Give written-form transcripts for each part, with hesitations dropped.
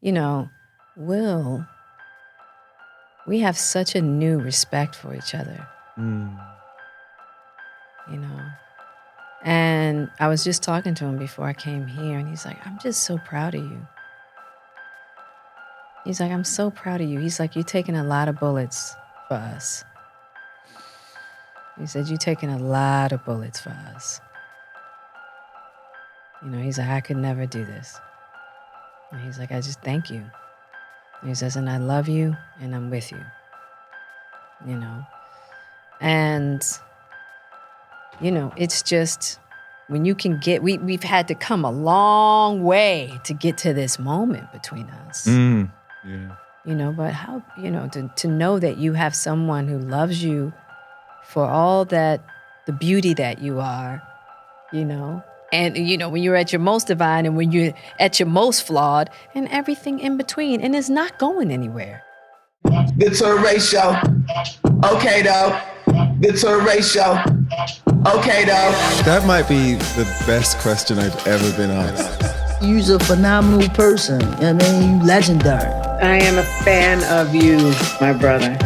you know, Will, we have such a new respect for each other. You know. And I was just talking to him before I came here, and he's like, I'm just so proud of you. He's like, I'm so proud of you. He's like, you're taking a lot of bullets for us. He said, you're taking a lot of bullets for us. You know, he's like, I could never do this. And he's like, I just thank you. And he says, and I love you, and I'm with you. You know? And, you know, it's just, when you can get, we've had to come a long way to get to this moment between us. Yeah. You know, but how, you know, to know that you have someone who loves you for all that, the beauty that you are, you know, and, you know, when you're at your most divine and when you're at your most flawed and everything in between, and it's not going anywhere. The Touré Show. Okay, though. The Touré Show. Okay, though. That might be the best question I've ever been asked. You're a phenomenal person. I mean, you legendary. I am a fan of you, my brother.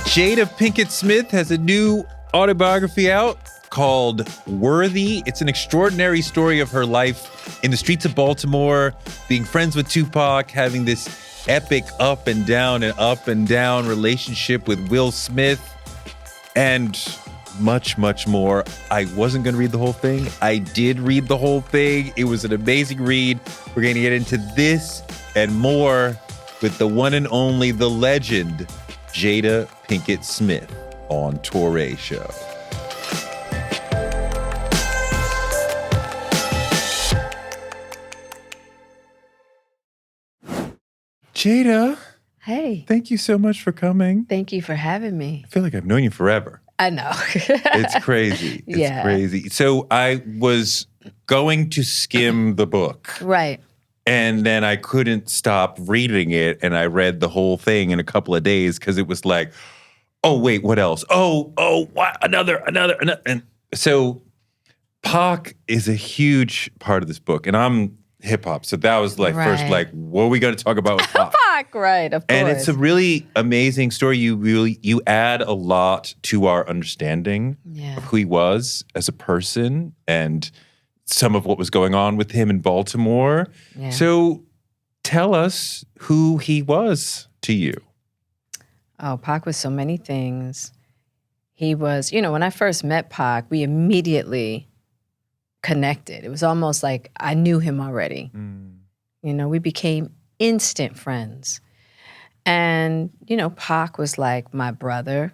Jada Pinkett Smith has a new autobiography out called Worthy. It's an extraordinary story of her life in the streets of Baltimore, being friends with Tupac, having this epic up and down relationship with Will Smith, and much, much more. I wasn't going to read the whole thing. I did read the whole thing. It was an amazing read. We're going to get into this and more with the one and only, the legend, Jada Pinkett Smith on Touré Show. Jada. Hey. Thank you so much for coming. Thank you for having me. I feel like I've known you forever. I know. It's crazy. It's crazy. So I was going to skim the book. Right. And then I couldn't stop reading it. And I read the whole thing in a couple of days because it was like, oh, wait, what else? Oh, what? Another. And so Pac is a huge part of this book. And I'm hip hop. So that was like, first, like, what are we going to talk about with Pac? Pac, right, of course. And it's a really amazing story. You add a lot to our understanding of who he was as a person and some of what was going on with him in Baltimore. Yeah. So tell us who he was to you. Oh, Pac was so many things. He was, you know, when I first met Pac, we immediately connected. It was almost like I knew him already. You know, we became instant friends. And, you know, Pac was like my brother.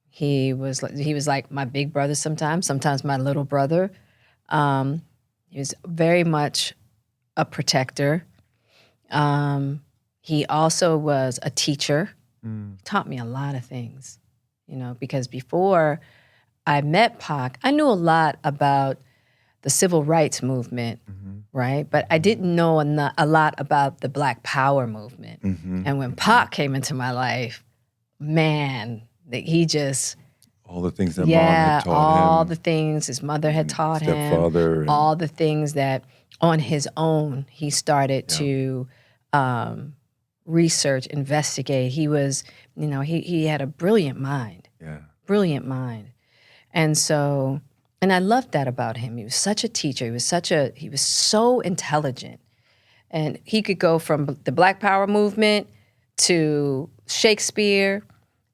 He was like my big brother sometimes my little brother. He was very much a protector. He also was a teacher. Taught me a lot of things, you know, because before I met Pac, I knew a lot about the civil rights movement, right? But I didn't know a lot about the Black Power movement. And when Pac came into my life, man, he just... All the things that mom had taught him. All the things his mother had taught him. Stepfather. All the things that on his own he started to research, investigate. He was, you know, he had a brilliant mind. Brilliant mind. And so... And I loved that about him. He was such a teacher. He was so intelligent. And he could go from the Black Power movement to Shakespeare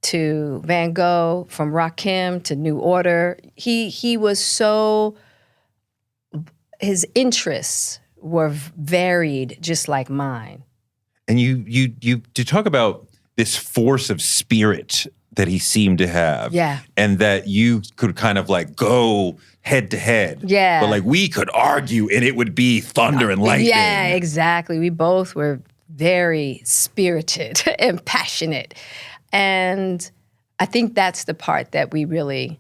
to Van Gogh, from Rakim to New Order. He was so, his interests were varied just like mine. And you to talk about this force of spirit that he seemed to have. And that you could kind of like go head to head. But like we could argue and it would be thunder and lightning. Yeah, exactly. We both were very spirited and passionate. And I think that's the part that we really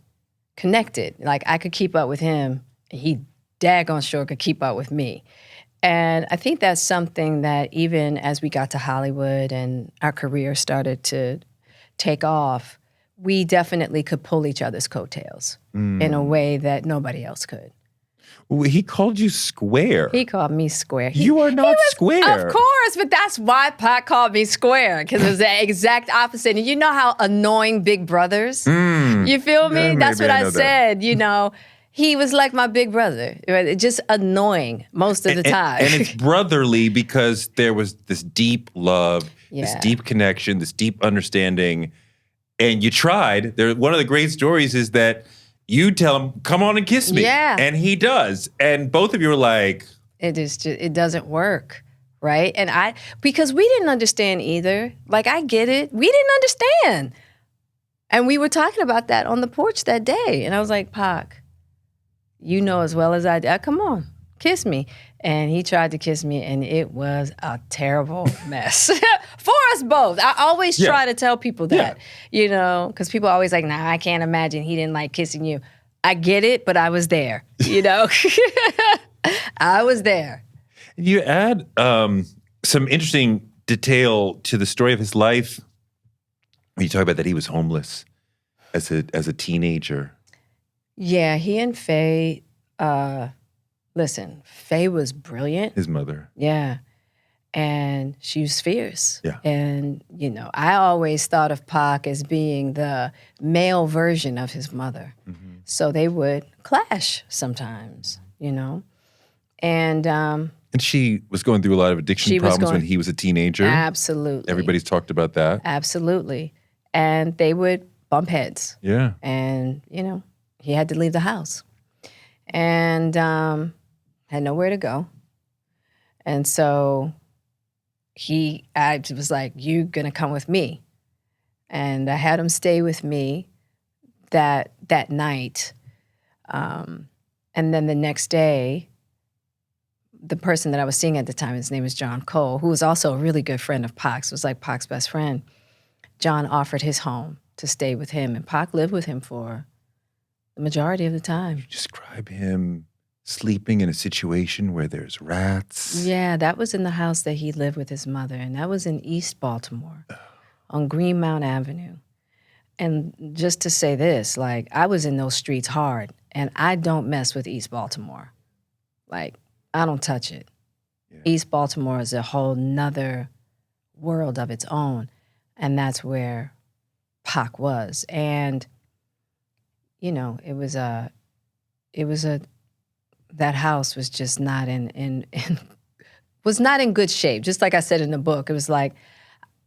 connected. Like I could keep up with him, and he daggone sure could keep up with me. And I think that's something that even as we got to Hollywood and our career started to take off, we definitely could pull each other's coattails in a way that nobody else could. He called you square. He called me square. You are not square. Of course, but that's why Pac called me square, because it was the exact opposite. And you know how annoying big brothers? You feel me? Yeah, That's what maybe I I know said, you know. He was like my big brother, right? Just annoying most of the time. And it's brotherly because there was this deep love, this deep connection, this deep understanding. And you tried. One of the great stories is that you tell him, come on and kiss me. Yeah. And he does. And both of you are like, it doesn't work, right? And because we didn't understand either. Like, I get it. We didn't understand. And we were talking about that on the porch that day. And I was like, Pac, you know as well as I do. Come on, kiss me. And he tried to kiss me, and it was a terrible mess for us both. I always try to tell people that, you know, because people are always like, nah, I can't imagine he didn't like kissing you. I get it, but I was there, you know. I was there. You add some interesting detail to the story of his life. You talk about that he was homeless as a teenager. Yeah, he and Faye, listen, Faye was brilliant. His mother. Yeah. And she was fierce. Yeah. And, you know, I always thought of Pac as being the male version of his mother. Mm-hmm. So they would clash sometimes, you know. And she was going through a lot of addiction problems when he was a teenager. Absolutely. Everybody's talked about that. Absolutely. And they would bump heads. Yeah. And, you know, he had to leave the house. And had nowhere to go. And so I was like, you gonna come with me. And I had him stay with me that night. And then the next day, the person that I was seeing at the time, his name was John Cole, who was also a really good friend of Pac's, was like Pac's best friend. John offered his home to stay with him, and Pac lived with him for the majority of the time. You describe him sleeping in a situation where there's rats. Yeah, that was in the house that he lived with his mother, and that was in East Baltimore on Greenmount Avenue. And just to say this, like, I was in those streets hard, and I don't mess with East Baltimore. Like, I don't touch it. Yeah. East Baltimore is a whole nother world of its own, and that's where Pac was. And, you know, that house was just not was not in good shape. Just like I said in the book, it was like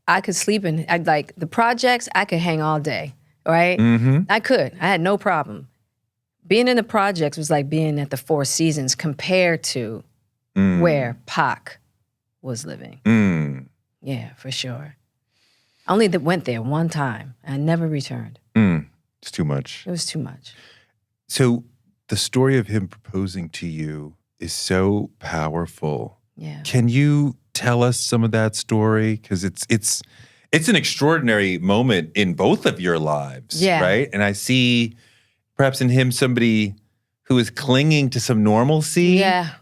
I could sleep in, like the projects, I could hang all day, right? Mm-hmm. I had no problem. Being in the projects was like being at the Four Seasons compared to where Pac was living. Mm. Yeah, for sure. I only went there one time. I never returned. It's too much. It was too much. So the story of him proposing to you is so powerful. Yeah. Can you tell us some of that story? Because it's an extraordinary moment in both of your lives, right? And I see perhaps in him somebody who is clinging to some normalcy. Yeah.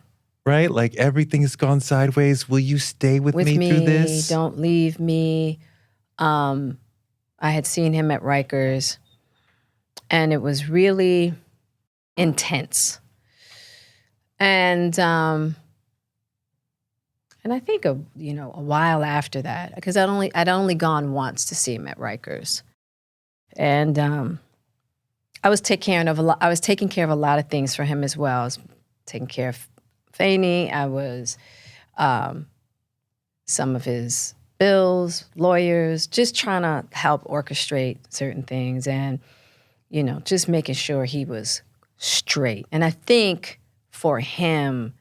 Right? Like everything has gone sideways. Will you stay with me through this? Don't leave me. I had seen him at Rikers, and it was really intense. And I think a while after that, because I'd only gone once to see him at Rikers, and I was taking care of a lot of things for him as well. I was taking care of Faney. I was some of his bills, lawyers, just trying to help orchestrate certain things, and just making sure he was straight. And I think for him,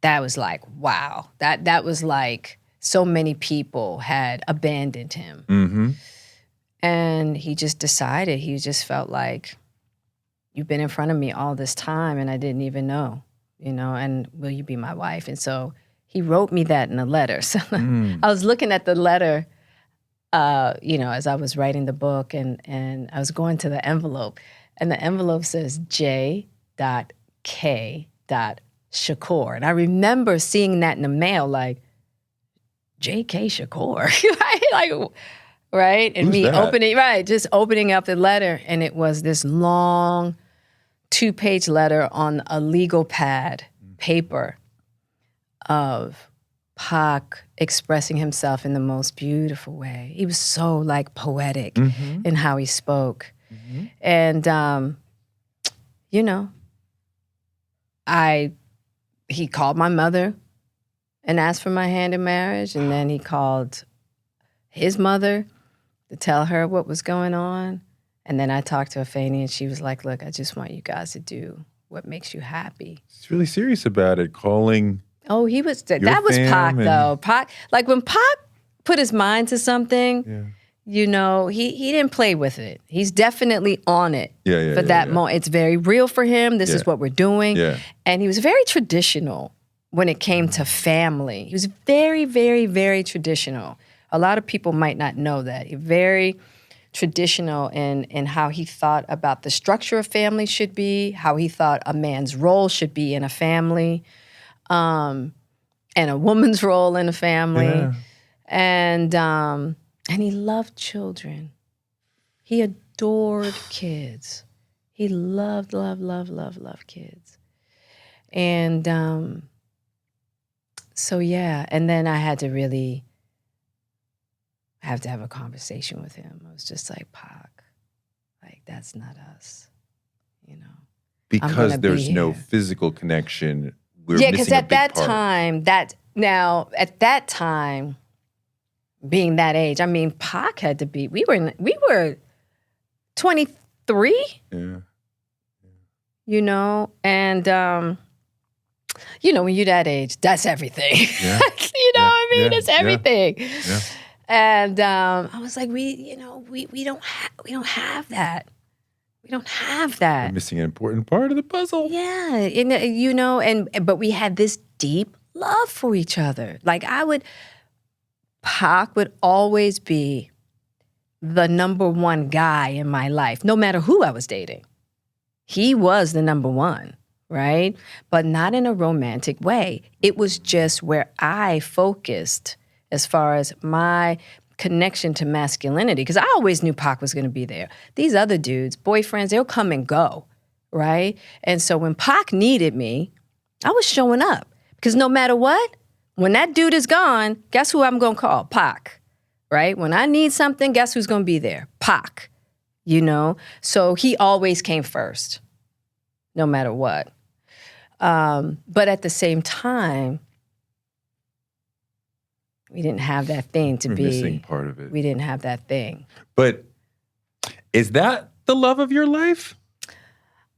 that was like, wow, that was like so many people had abandoned him. Mm-hmm. And he just decided, he just felt like, you've been in front of me all this time and I didn't even know, and will you be my wife? And so he wrote me that in a letter. So I was looking at the letter, as I was writing the book, and I was going to the envelope, and the envelope says J.K.Shakur. And I remember seeing that in the mail, like, J.K. Shakur, right? Like, right? And Who's me that? opening up the letter, and it was this long 2-page letter on a legal pad, paper, of Pac expressing himself in the most beautiful way. He was so like poetic in how he spoke. And, you know, he called my mother and asked for my hand in marriage. And then he called his mother to tell her what was going on. And then I talked to Afeni and she was like, look, I just want you guys to do what makes you happy. He's really serious about it, calling. Oh, he was, that was Pac though. Pac, like when Pac put his mind to something, you know, he didn't play with it. He's definitely on it for that moment. It's very real for him. This is what we're doing. Yeah. And he was very traditional when it came to family. He was very, very, very traditional. A lot of people might not know that. Very traditional in how he thought about the structure of family should be, how he thought a man's role should be in a family, and a woman's role in a family. Yeah. And he loved children. He adored kids. He loved kids. And so yeah, and then I had to really have to have a conversation with him. I was just like, Pac, like that's not us, you know. Because there's no physical connection. Because at that time, at that time, being that age, I mean, Pac had to be. We were 23. Yeah. You know, and you know, when you're that age, that's everything. Yeah. You know what I mean? It's everything. Yeah. And I was like, we don't have that. We don't have that. We're missing an important part of the puzzle. Yeah, you know, but we had this deep love for each other. Like Pac would always be the number one guy in my life, no matter who I was dating. He was the number one, right? But not in a romantic way. It was just where I focused as far as my connection to masculinity, because I always knew Pac was going to be there. These other dudes, boyfriends, they'll come and go, right? And so when Pac needed me, I was showing up. Because no matter what, when that dude is gone, guess who I'm going to call? Pac, right? When I need something, guess who's going to be there? Pac, you know? So he always came first, no matter what. But at the same time, we didn't have that thing to be. Missing part of it. We didn't have that thing. But is that the love of your life?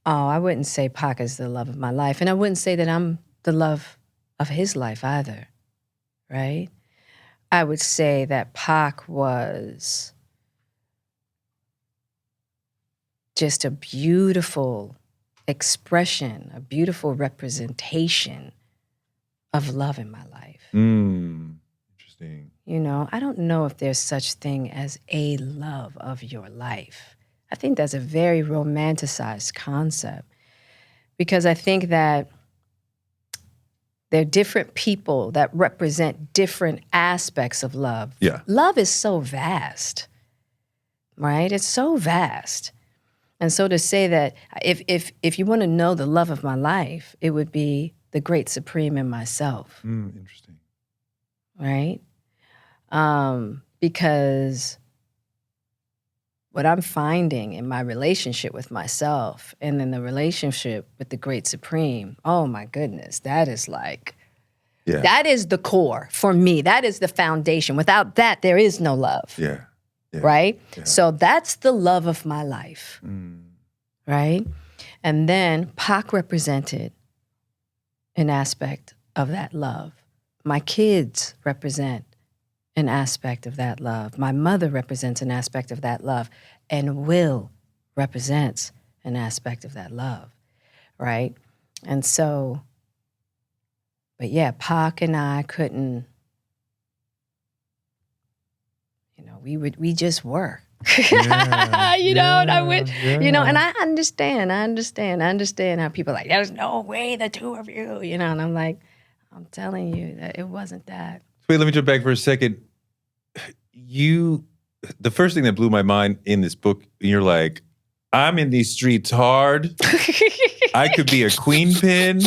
Oh, I wouldn't say Pac is the love of my life. And I wouldn't say that I'm the love of his life either, right? I would say that Pac was just a beautiful expression, a beautiful representation of love in my life. Interesting. You know, I don't know if there's such thing as a love of your life. I think that's a very romanticized concept because I think that there are different people that represent different aspects of love. Yeah. Love is so vast, right? It's so vast. And so to say that if you want to know the love of my life, it would be the great supreme in myself. Interesting. Right? Because what I'm finding in my relationship with myself and in the relationship with the great supreme, oh my goodness, that is like, that is the core for me. That is the foundation. Without that, there is no love. Yeah. Right? Yeah. So that's the love of my life. Right? And then Pac represented an aspect of that love. My kids represent an aspect of that love. My mother represents an aspect of that love. And Will represents an aspect of that love, right? And so, but yeah, Pac and I couldn't, you know, we just were. Yeah, you know, and I went, you know, and I understand how people are like, there's no way the two of you, you know, and I'm like, I'm telling you that it wasn't that. Wait, let me jump back for a second. The first thing that blew my mind in this book, you're like, I'm in these streets hard. I could be a queen pin,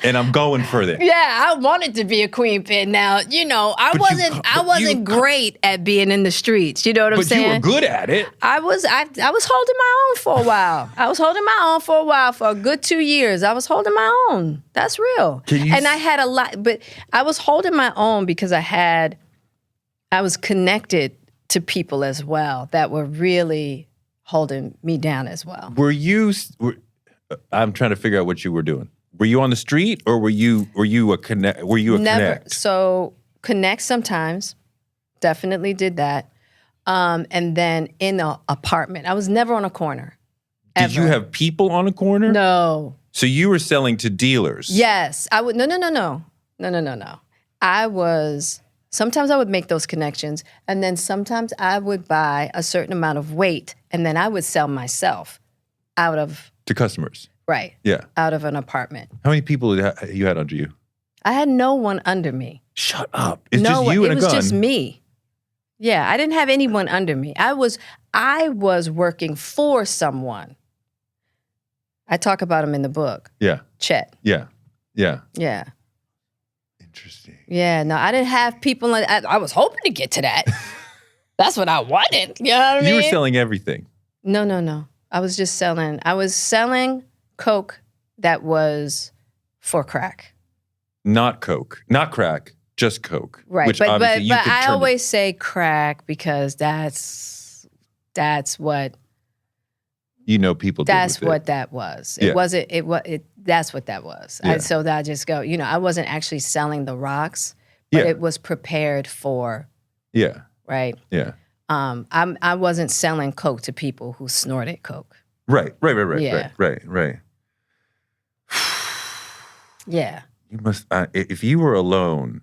and I'm going for it. Yeah, I wanted to be a queen pin. Now, I wasn't great at being in the streets. You know what I'm saying? But you were good at it. I was holding my own for a while. I was holding my own for a while, for a good 2 years. I was holding my own. That's real. And I had a lot, but I was holding my own because I was connected to people as well that were really holding me down as well. I'm trying to figure out what you were doing. Were you on the street, or were you a connect? Never. Connect? So connect sometimes, definitely did that, and then in an apartment. I was never on a corner. Ever. Did you have people on a corner? No. So you were selling to dealers? Yes, I would. No. Sometimes I would make those connections, and then sometimes I would buy a certain amount of weight, and then I would sell myself out of. To customers. Right. Yeah. Out of an apartment. How many people you had under you? I had no one under me. Shut up. It's just you and a gun. It was just me. Yeah, I didn't have anyone under me. I was working for someone. I talk about him in the book. Yeah. Chet. Yeah. Interesting. Yeah, no, I didn't have people like I was hoping to get to that. That's what I wanted. You know what I mean? You were selling everything. No. I was selling coke that was for crack. Not coke. Not crack. Just coke. Right. Which but I always say crack because that's what people did that's with what it. That was. Yeah. That's what that was. Yeah. So that I just go, I wasn't actually selling the rocks, but it was prepared for. Yeah. Right. Yeah. I wasn't selling coke to people who snorted coke. Right. Yeah. Right. Yeah. You must. If you were alone,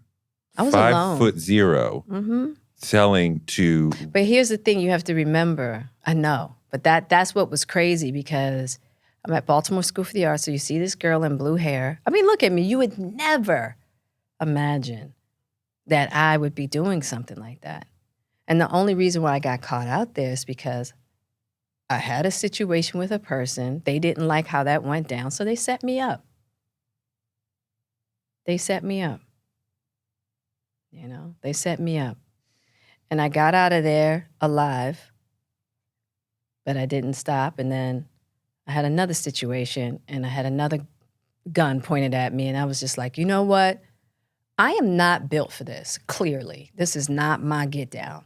I was 5'0", mm-hmm. selling to. But here's the thing: you have to remember. I know, but that's what was crazy because I'm at Baltimore School for the Arts. So you see this girl in blue hair. I mean, look at me. You would never imagine that I would be doing something like that. And the only reason why I got caught out there is because I had a situation with a person. They didn't like how that went down, so they set me up. They set me up. They set me up. And I got out of there alive, but I didn't stop. And then I had another situation, and I had another gun pointed at me, and I was just like, you know what? I am not built for this, clearly. This is not my get down.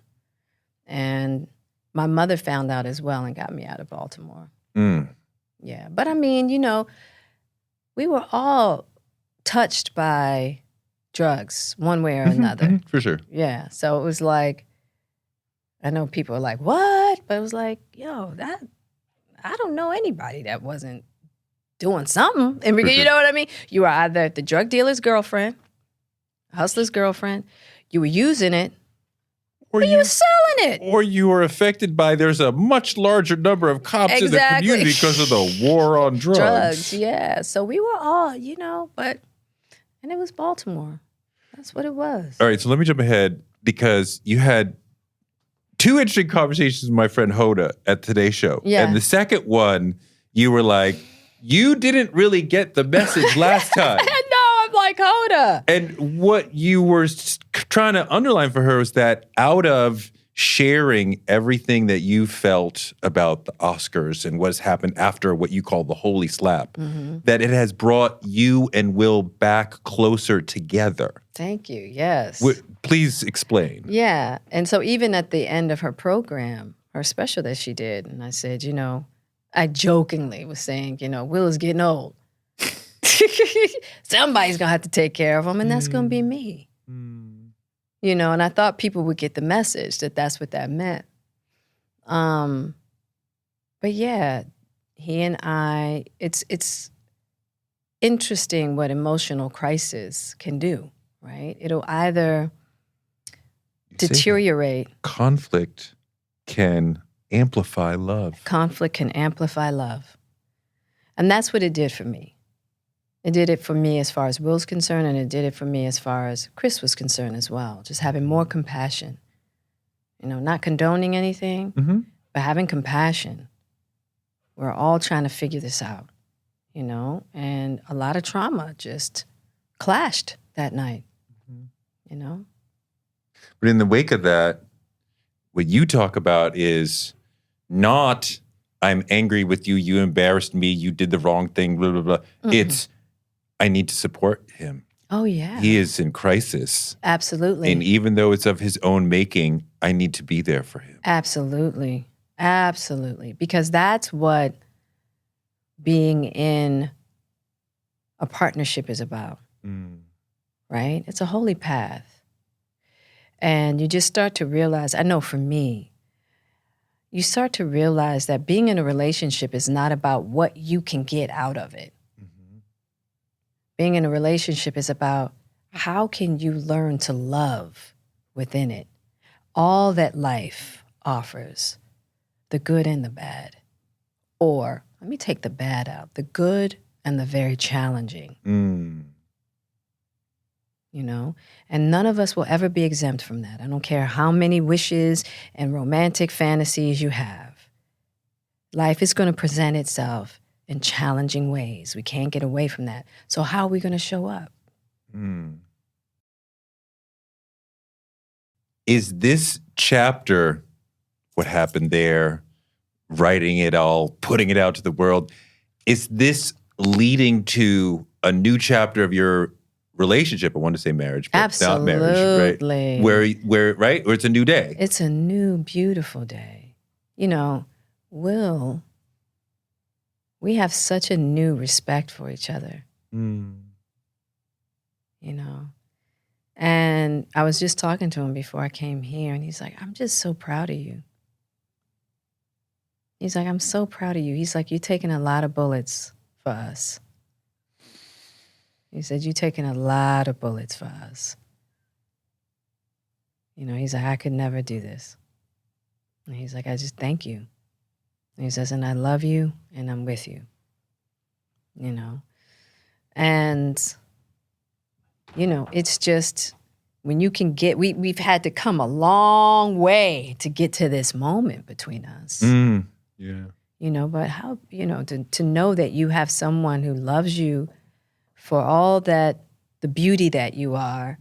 And my mother found out as well and got me out of Baltimore. Mm. Yeah. But I mean, we were all touched by drugs one way or another. For sure. Yeah. So it was like, I know people are like, what? But it was like, I don't know anybody that wasn't doing something. And you know what I mean? You were either the drug dealer's girlfriend, hustler's girlfriend, you were using it, or you were selling it. Or you were affected by there's a much larger number of cops in the community because of the war on drugs. Drugs, yeah. So we were all, and it was Baltimore. That's what it was. All right, so let me jump ahead because you had two interesting conversations with my friend Hoda at today's show. Yeah. And the second one, you were like, you didn't really get the message last time. I'm like, Hoda. And what you were trying to underline for her was that out of sharing everything that you felt about the Oscars and what's happened after what you call the holy slap, that it has brought you and Will back closer together. Thank you, yes. Please explain. Yeah, and so even at the end of her program, her special that she did, and I said, I jokingly was saying, Will is getting old. Somebody's going to have to take care of him, and that's going to be me. And I thought people would get the message that that's what that meant. But yeah, he and I, it's interesting what emotional crisis can do, right? It'll either deteriorate. Conflict can amplify love. Conflict can amplify love. And that's what it did for me. It did it for me as far as Will's concerned, and it did it for me as far as Chris was concerned as well. Just having more compassion. Not condoning anything, but having compassion. We're all trying to figure this out, you know? And a lot of trauma just clashed that night, you know? But in the wake of that, what you talk about is not, I'm angry with you, you embarrassed me, you did the wrong thing, blah, blah, blah. It's, I need to support him. Oh, yeah. He is in crisis. Absolutely. And even though it's of his own making, I need to be there for him. Absolutely. Absolutely. Because that's what being in a partnership is about, right? It's a holy path. And you just start to realize, I know for me, you start to realize that being in a relationship is not about what you can get out of it. Being in a relationship is about how can you learn to love within it all that life offers, the good and the bad. Or, let me take the bad out, the good and the very challenging. You know? And none of us will ever be exempt from that. I don't care how many wishes and romantic fantasies you have. Life is going to present itself in challenging ways. We can't get away from that. So how are we going to show up? Is this chapter, what happened there, writing it all, putting it out to the world, is this leading to a new chapter of your relationship? I want to say marriage, but Absolutely. not marriage, right? Where, right? Or it's a new day. It's a new, beautiful day. You know, we have such a new respect for each other. You know? And I was just talking to him before I came here, and he's like, I'm just so proud of you. He's like, I'm so proud of you. He's like, you're taking a lot of bullets for us. He said, you're taking a lot of bullets for us. You know, he's like, I could never do this. And he's like, I just thank you. And he says, and I love you, and I'm with you. You know? And, you know, it's just, when you can get, we've had to come a long way to get to this moment between us. Yeah. You know, but how, you know, to know that you have someone who loves you for all that, the beauty that you are,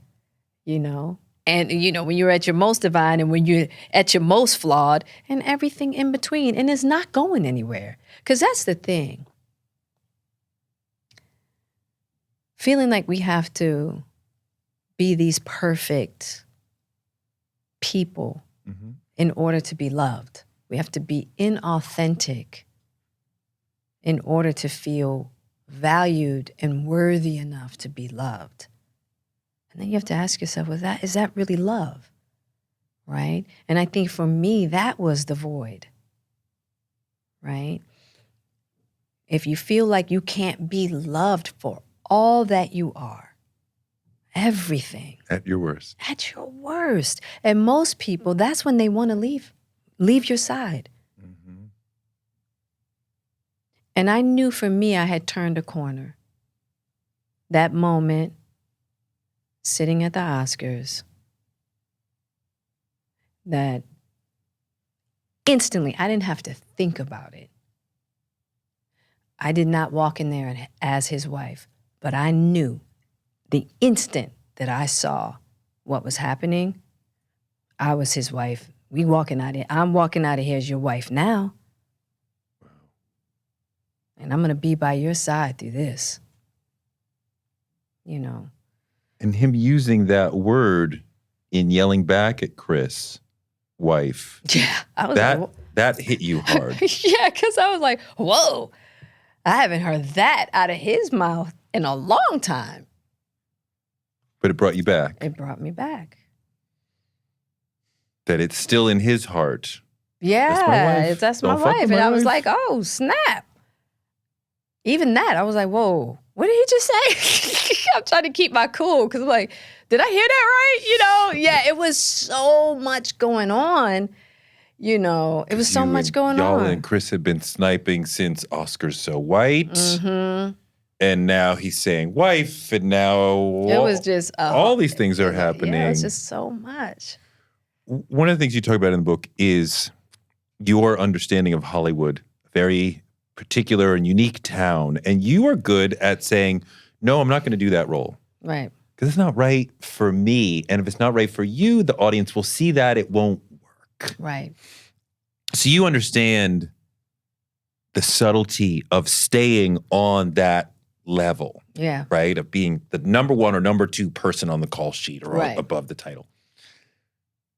you know, and, you know, when you're at your most divine and when you're at your most flawed and everything in between, and it's not going anywhere. Because that's the thing. Feeling like we have to be these perfect people in order to be loved. We have to be inauthentic in order to feel valued and worthy enough to be loved. And then you have to ask yourself, well, is that really love? Right? And I think for me, that was the void. Right? If you feel like you can't be loved for all that you are, everything. At your worst. At your worst. And most people, that's when they want to leave your side. And I knew for me, I had turned a corner. That moment, sitting at the Oscars, that instantly, I didn't have to think about it. I did not walk in there as his wife, but I knew the instant that I saw what was happening, I was his wife. I'm walking out of here as your wife now. And I'm going to be by your side through this. You know. And him using that word in yelling back at Chris, wife. Yeah. I was that hit you hard. Yeah, because I was like, whoa. I haven't heard that out of his mouth in a long time. But it brought you back. It brought me back. That it's still in his heart. Yeah, that's my wife. And I was like, oh, snap. Even that, I was like, whoa, what did he just say? I'm trying to keep my cool because I'm like, did I hear that right? You know, yeah, it was so much going on. You know, it was so much going on. Y'all and Chris had been sniping since Oscar's So White. And now he's saying wife, and now it was just all these things are happening. Yeah, it's just so much. One of the things you talk about in the book is your understanding of Hollywood, very particular and unique town. And you are good at saying, no, I'm not going to do that role. Right. Because it's not right for me. And if it's not right for you, the audience will see that it won't work. Right. So you understand the subtlety of staying on that level. Yeah. Right? Of being the number one or number two person on the call sheet or Right. above the title.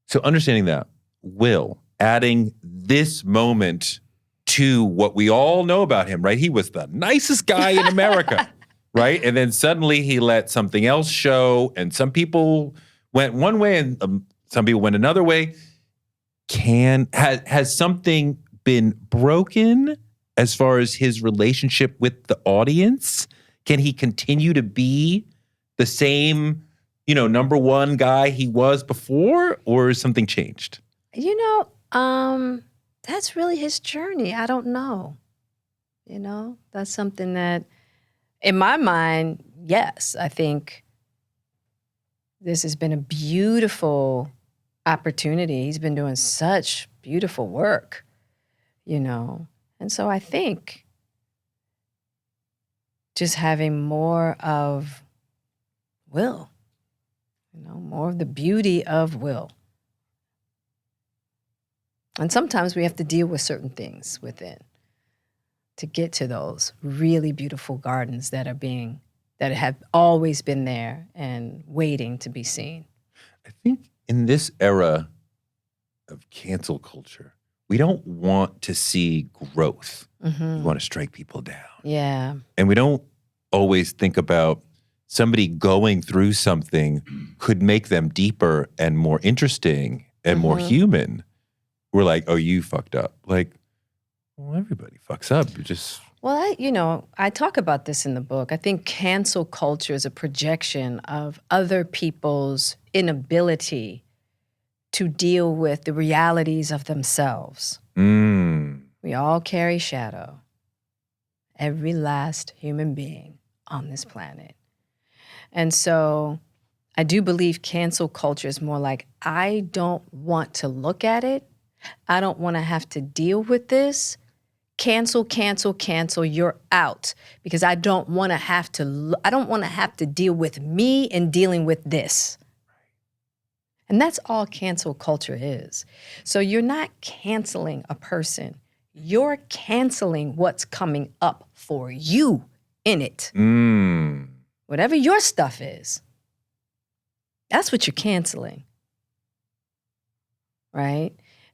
So understanding that, Will, adding this moment to what we all know about him, right? He was the nicest guy in America, right? And then suddenly he let something else show, and some people went one way and some people went another way. Has something been broken as far as his relationship with the audience? Can he continue to be the same, number one guy he was before, or has something changed? That's really his journey. I don't know. That's something that, in my mind, yes, I think this has been a beautiful opportunity. He's been doing such beautiful work, And so I think just having more of Will, more of the beauty of Will. And sometimes we have to deal with certain things within to get to those really beautiful gardens that have always been there and waiting to be seen. I think in this era of cancel culture, we don't want to see growth. Mm-hmm. We want to strike people down. Yeah. And we don't always think about somebody going through something could make them deeper and more interesting and more human. We're like, oh, you fucked up. Like, well, everybody fucks up. Well, I talk about this in the book. I think cancel culture is a projection of other people's inability to deal with the realities of themselves. We all carry shadow. Every last human being on this planet. And so I do believe cancel culture is more like, I don't want to look at it. I don't want to have to deal with this. Cancel, cancel, cancel, you're out. Because I don't want to have to deal with me and dealing with this. And that's all cancel culture is. So you're not canceling a person. You're canceling what's coming up for you in it. Whatever your stuff is, that's what you're canceling. Right?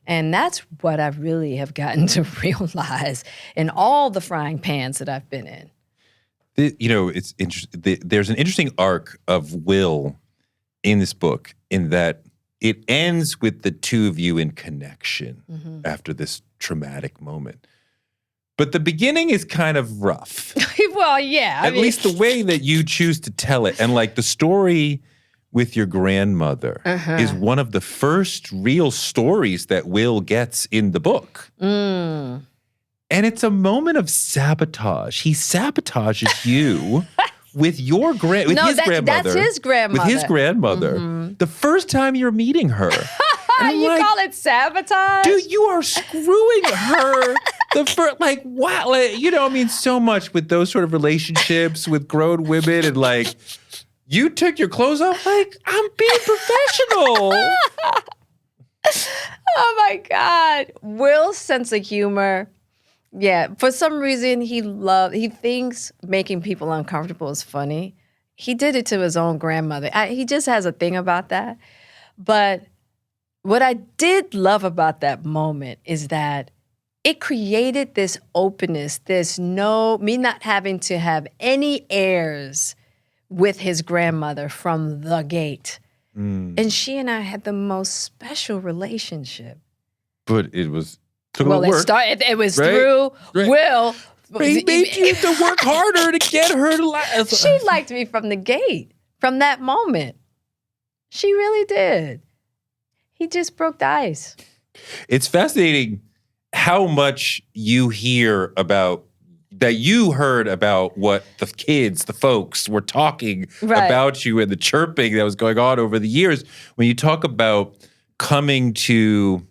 And that's what I really have gotten to realize in all the frying pans that I've been in. It's interesting. There's an interesting arc of Will in this book in that it ends with the two of you in connection after this traumatic moment. But the beginning is kind of rough. Well, yeah. At least the way that you choose to tell it. And like the story with your grandmother is one of the first real stories that Will gets in the book. And it's a moment of sabotage. He sabotages you with his grandmother. That's his grandmother. With his grandmother. The first time you're meeting her. You call it sabotage? Dude, you are screwing her. Wow. So much with those sort of relationships with grown women and like, you took your clothes off? Like, I'm being professional. Oh my God. Will's sense of humor. Yeah, for some reason he thinks making people uncomfortable is funny. He did it to his own grandmother. He just has a thing about that. But what I did love about that moment is that it created this openness, me not having to have any airs with his grandmother from the gate. And she and I had the most special relationship. But it was It was through Will. He made you to work harder to get her to laugh. She liked me from the gate, from that moment. She really did. He just broke the ice. It's fascinating how much you hear about that you heard about what the kids, the folks were talking about you and the chirping that was going on over the years. When you talk about coming to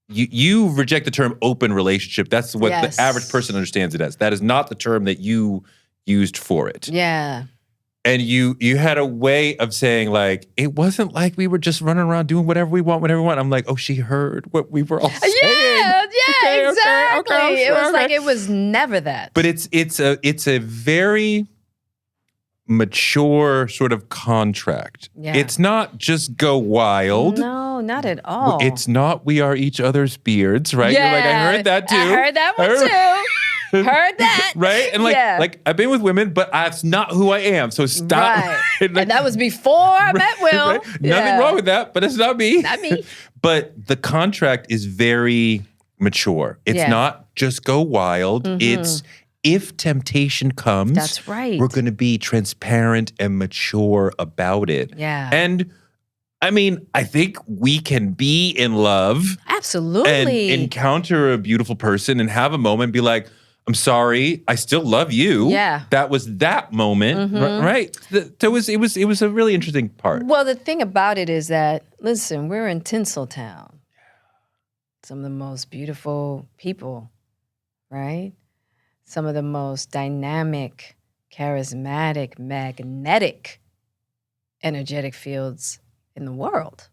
you reject the term open relationship. That's what Yes. the average person understands it as. That is not the term that you used for it. Yeah. And you had a way of saying, like, it wasn't like we were just running around doing whatever we want, whenever we want. I'm like, oh, she heard what we were all saying. Yeah, Okay, exactly. okay, It was okay. like it was never that. But it's a very mature sort of contract. Yeah. It's not just go wild. No, not at all. It's not we are each other's beards, right? Yeah, You're like, I heard that too. I heard that one too. Heard that. Right? And like I've been with women, but that's not who I am. So stop. Right. And And that was before I met Will. right? Nothing wrong with that, but it's not me. Not me. But the contract is very mature. It's Yeah. not just go wild. It's if temptation comes, That's right. we're going to be transparent and mature about it. Yeah. And I mean, I think we can be in love and Absolutely. encounter a beautiful person and have a moment and be like, I'm sorry, I still love you. Yeah. That was that moment, right? So it was a really interesting part. Well, the thing about it is that, listen, we're in Tinseltown. Some of the most beautiful people, right? Some of the most dynamic, charismatic, magnetic, energetic fields in the world.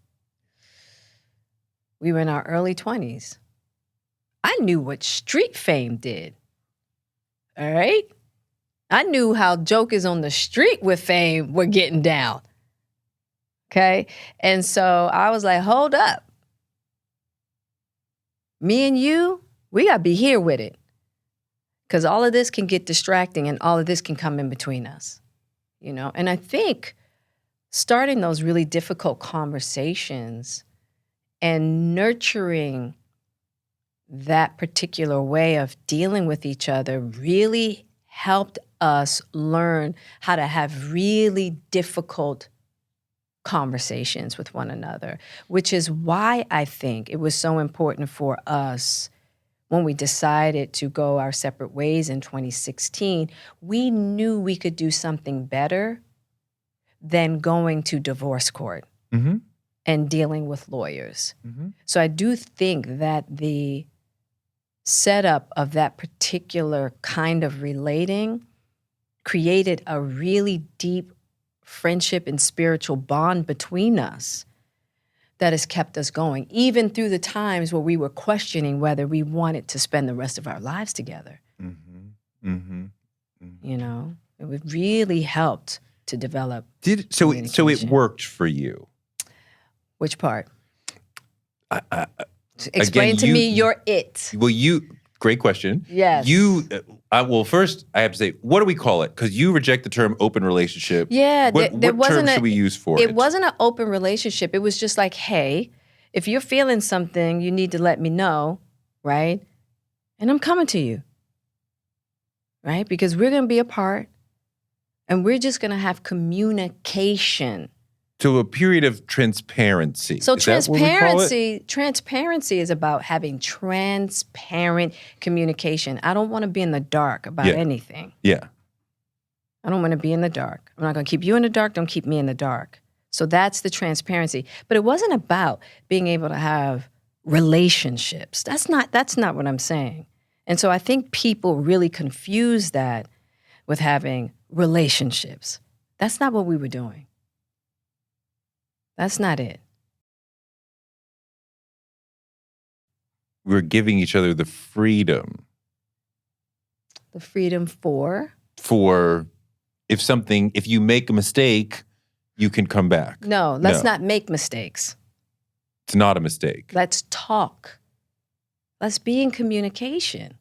We were in our early 20s. I knew what street fame did. All right? I knew how jokers on the street with fame were getting down. Okay? And so I was like, hold up. Me and you, we got to be here with it. Because all of this can get distracting and all of this can come in between us. You know? And I think starting those really difficult conversations and nurturing that particular way of dealing with each other really helped us learn how to have really difficult conversations with one another, which is why I think it was so important for us when we decided to go our separate ways in 2016. We knew we could do something better than going to divorce court and dealing with lawyers. So I do think that the setup of that particular kind of relating created a really deep friendship and spiritual bond between us that has kept us going, even through the times where we were questioning whether we wanted to spend the rest of our lives together. You know, it really helped to develop. So it worked for you. Which part? Again, Explain to me your it. Well, great question. Yes. Well, first I have to say, what do we call it? Because you reject the term open relationship. Yeah, What there wasn't term should we use for it? It wasn't an open relationship. It was just like, hey, if you're feeling something, you need to let me know, right? And I'm coming to you, right? Because we're going to be apart and we're just going to have communication. So a period of transparency. So Is that what we call it? transparency is about having transparent communication. I don't want to be in the dark about anything. Yeah. I don't want to be in the dark. I'm not going to keep you in the dark. Don't keep me in the dark. So that's the transparency. But it wasn't about being able to have relationships. That's not what I'm saying. And so I think people really confuse that with having relationships. That's not what we were doing. That's not it. We're giving each other the freedom. The freedom for if you make a mistake, you can come back. No, let's not make mistakes. It's not a mistake. Let's talk. Let's be in communication,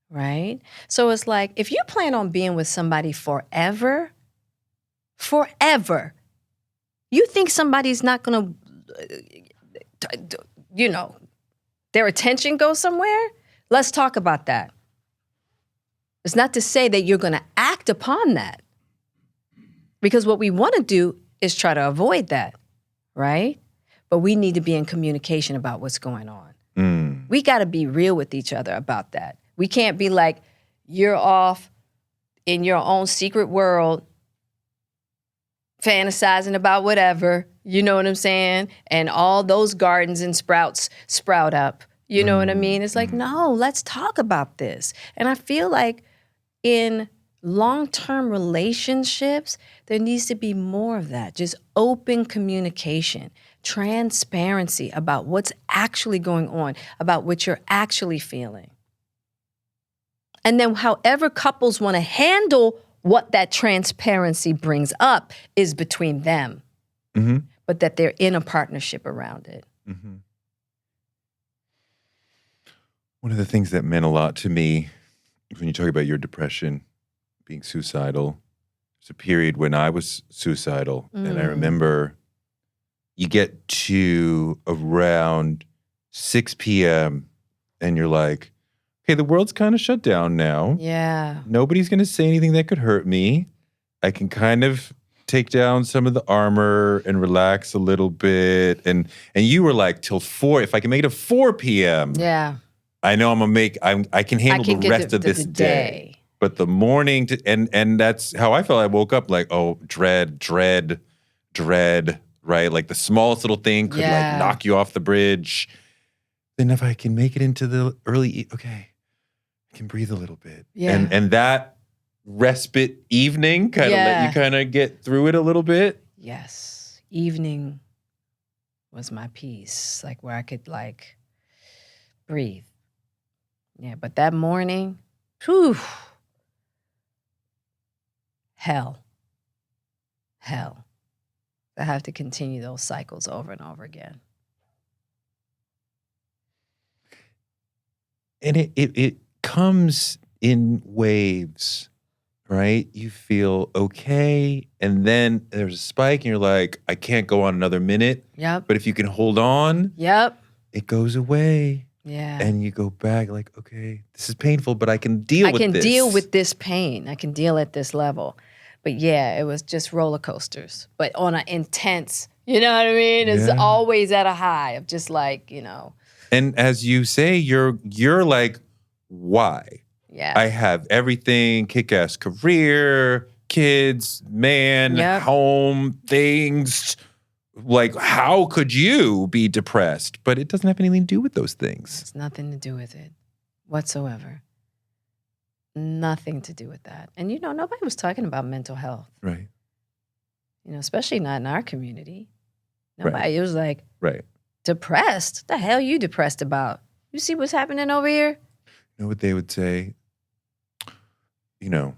right? So it's like, if you plan on being with somebody forever, you think somebody's not going to, their attention goes somewhere? Let's talk about that. It's not to say that you're going to act upon that. Because what we want to do is try to avoid that, right? But we need to be in communication about what's going on. We got to be real with each other about that. We can't be like, you're off in your own secret world, fantasizing about whatever, you know what I'm saying? And all those gardens and sprouts sprout up, You know what I mean? It's like, no, let's talk about this. And I feel like in long-term relationships, there needs to be more of that. Just open communication, transparency about what's actually going on, about what you're actually feeling. And then however couples want to handle what that transparency brings up is between them, but that they're in a partnership around it. Mm-hmm. One of the things that meant a lot to me when you talk about your depression, being suicidal, it's a period when I was suicidal. And I remember you get to around 6 p.m. and you're like, okay, the world's kind of shut down now. Yeah. Nobody's going to say anything that could hurt me. I can kind of take down some of the armor and relax a little bit. And you were like, till 4, if I can make it to 4 p.m. Yeah. I know I can handle the rest of this day. But the morning, and that's how I felt. I woke up like, oh, dread, right? Like the smallest little thing could like knock you off the bridge. Then if I can make it into the early, okay, I can breathe a little bit. Yeah. And that respite evening kind of let you kind of get through it a little bit. Yes. Evening was my peace, like where I could like breathe. Yeah, but that morning, whew, hell. I have to continue those cycles over and over again. And it comes in waves, right? You feel okay, and then there's a spike, and you're like, I can't go on another minute. Yep. But if you can hold on, it goes away. Yeah. And you go back like, okay, this is painful, but I can deal with this. I can deal with this pain. I can deal at this level. But yeah, it was just roller coasters, but on an intense, you know what I mean? It's always at a high of just like, you know. And as you say, you're like, why? Yeah. I have everything, kick-ass career, kids, man, home, things. Like, how could you be depressed? But it doesn't have anything to do with those things. It's nothing to do with it whatsoever. Nothing to do with that. And, you know, nobody was talking about mental health. Right. You know, especially not in our community. Nobody, it was like, right. Depressed? The hell you depressed about? You see what's happening over here? You know what they would say? You know,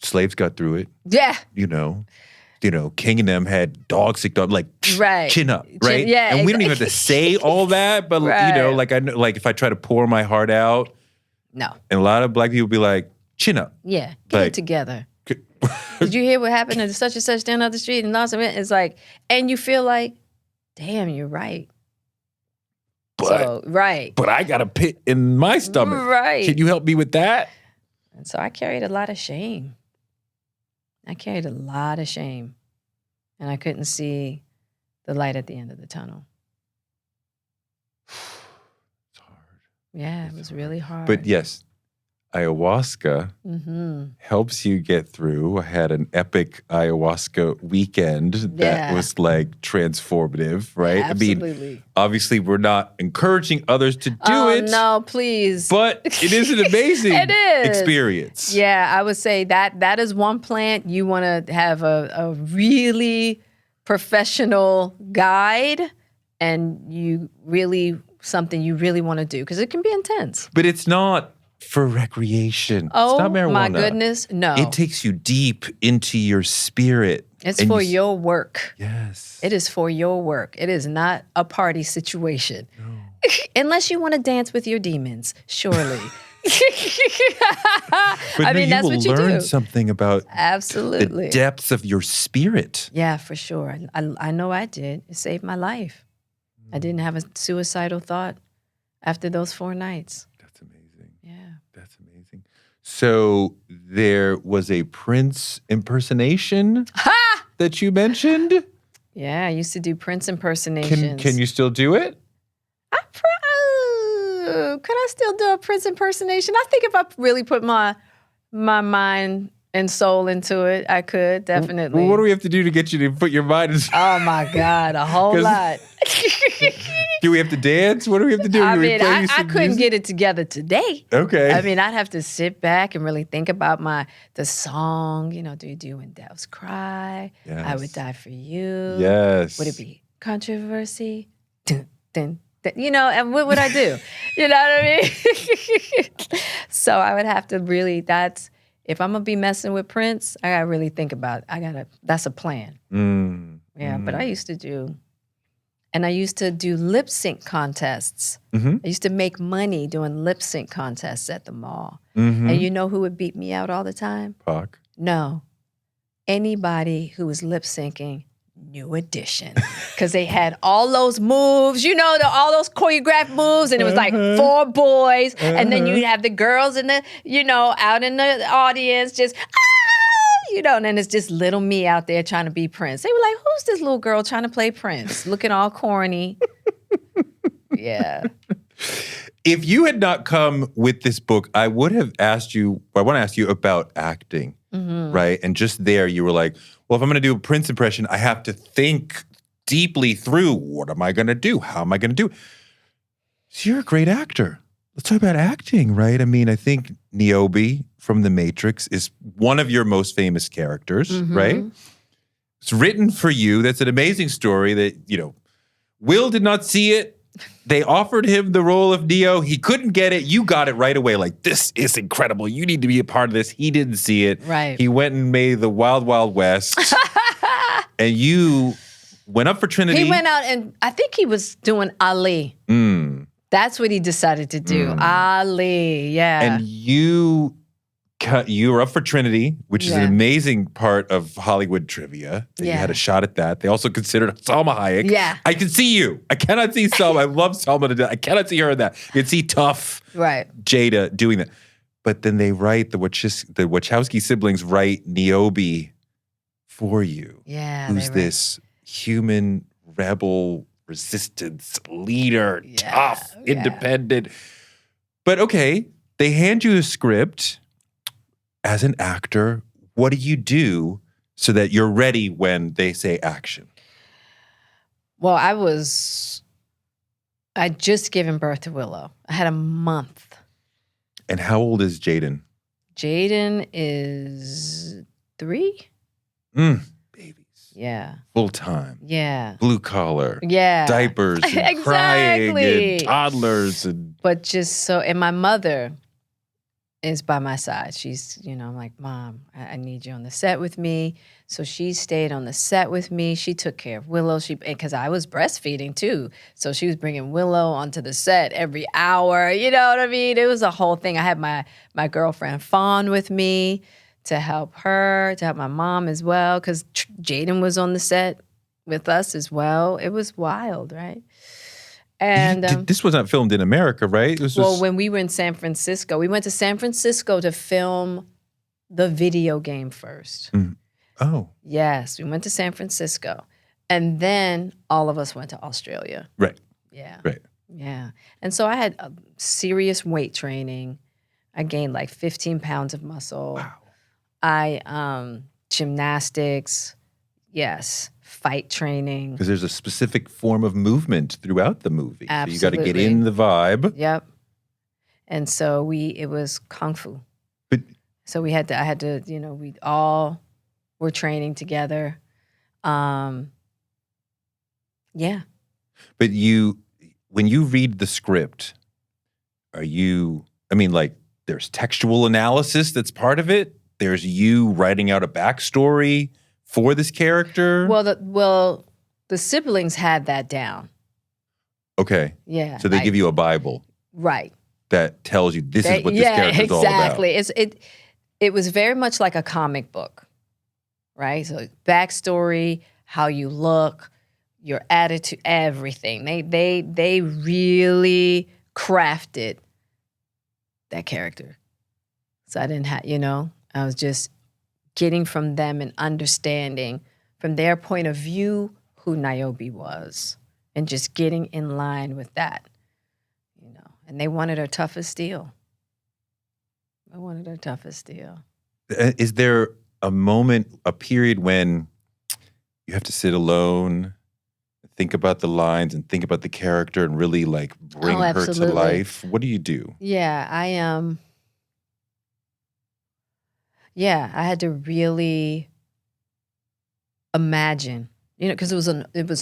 slaves got through it. Yeah. You know, King and them had dogs sick up, like chin up, right? Yeah. And we don't even have to say all that, but you know, like I know, like if I try to pour my heart out, no. And a lot of black people be like, chin up. Yeah, get it together. Did you hear what happened to such and such down the street and lost of it? It's like, and you feel like, damn, you're right. But I got a pit in my stomach. Right. Can you help me with that? And so I carried a lot of shame. And I couldn't see the light at the end of the tunnel. It's hard. Yeah, it was really hard. But yes, ayahuasca helps you get through. I had an epic ayahuasca weekend that was like transformative, right? Absolutely. I mean, obviously we're not encouraging others to do it. No, please. But it is an amazing experience. Yeah, I would say that is one plant you want to have a really professional guide and something you really want to do because it can be intense. But it's not for recreation. Oh, it's not marijuana. My goodness, no. It takes you deep into your spirit. It's for your work. Yes. It is for your work. It is not a party situation. No. Unless you want to dance with your demons, surely. But that's what you learn something about absolutely the depths of your spirit. Yeah, for sure. I know I did. It saved my life. I didn't have a suicidal thought after those 4 nights. That's amazing. Yeah. That's amazing. So there was a Prince impersonation that you mentioned? Yeah, I used to do Prince impersonations. Can you still do it? Could I still do a Prince impersonation? I think if I really put my mind and soul into it, I could definitely. Well, what do we have to do to get you to put your mind and soul? Oh my God, a whole lot. Do we have to dance? What do we have to do? I Do we mean, play you I some couldn't music? get it together today. Okay. I mean, I'd have to sit back and really think about the song. Do you do when doves cry? I would Yes. die for you. Yes. Would it be controversy? Dun, dun, dun. And what would I do? You know what I mean? So I would have to really, if I'm going to be messing with Prince, I got to really think about it. That's a plan. Yeah, but I used to do lip sync contests. Mm-hmm. I used to make money doing lip sync contests at the mall. And you know who would beat me out all the time? Pac. No. Anybody who was lip syncing New Edition. Because they had all those moves, all those choreographed moves, and it was like 4 boys. And then you'd have the girls in the, out in the audience just, and then it's just little me out there trying to be Prince. They were like, who's this little girl trying to play Prince? Looking all corny. Yeah. If you had not come with this book, I would have asked you, I want to ask you about acting, right? And just there, you were like, well, if I'm going to do a Prince impression, I have to think deeply through, what am I going to do? How am I going to do it? So you're a great actor. Let's talk about acting, right? I mean, I think Niobe from The Matrix is one of your most famous characters, right? It's written for you. That's an amazing story that, Will did not see it. They offered him the role of Neo. He couldn't get it. You got it right away. Like, this is incredible. You need to be a part of this. He didn't see it. Right. He went and made the Wild Wild West. And you went up for Trinity. He went out and I think he was doing Ali. That's what he decided to do. Ali, yeah. And you were up for Trinity, which is an amazing part of Hollywood trivia. That you had a shot at that. They also considered Salma Hayek. Yeah. I can see you. I cannot see Salma. I love Salma to death. I cannot see her in that. You can see tough Jada doing that. But then they write, the Wachowski siblings write Niobe for you. Yeah. Who's this human rebel resistance leader, tough, independent. But okay, they hand you a script. As an actor, what do you do so that you're ready when they say action? Well, I'd just given birth to Willow. I had a month. And how old is Jaden? Jaden is 3. Babies. Yeah. Full time. Yeah. Blue collar. Yeah. Diapers and crying and toddlers. But and my mother is by my side. She's, I'm like, Mom, I need you on the set with me. So she stayed on the set with me. She took care of Willow. Because I was breastfeeding too. So she was bringing Willow onto the set every hour. You know what I mean? It was a whole thing. I had my girlfriend Fawn with me to help her, to help my mom as well. Because Jaden was on the set with us as well. It was wild, right? And this was not filmed in America, right? When we were in San Francisco, we went to San Francisco to film the video game first. Oh. Yes, we went to San Francisco. And then all of us went to Australia. Right. Yeah. Right. Yeah. And so I had serious weight training. I gained like 15 pounds of muscle. Wow. I, gymnastics, yes. Fight training. Because there's a specific form of movement throughout the movie. Absolutely. So you got to get in the vibe. Yep. And so it was Kung Fu. But so I had to, we all were training together. Yeah. But when you read the script, there's textual analysis that's part of it. There's you writing out a backstory for this character? Well, the siblings had that down. Okay. Yeah. So they give you a Bible. Right. That tells you this is what this character is all about. Exactly. It was very much like a comic book, right? So backstory, how you look, your attitude, everything. They really crafted that character. So I didn't have, I was just getting from them and understanding from their point of view who Niobe was and just getting in line with that, And they wanted her tough as steel. Is there a period when you have to sit alone, think about the lines and think about the character and really like bring her to absolutely. life? What do you do? Yeah, I had to really imagine, because it was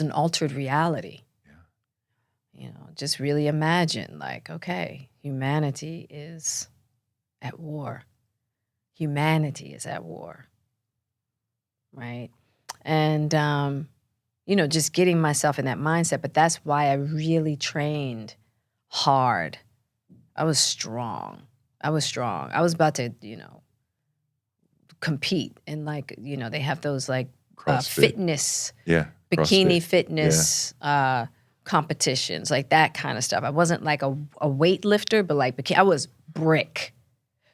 an altered reality. Yeah. Just really imagine, like, okay, humanity is at war. Humanity is at war, right? And just getting myself in that mindset. But that's why I really trained hard. I was strong. I was about to, compete. And they have those fitness, bikini CrossFit. fitness competitions, like that kind of stuff. I wasn't like a weightlifter, but I was brick.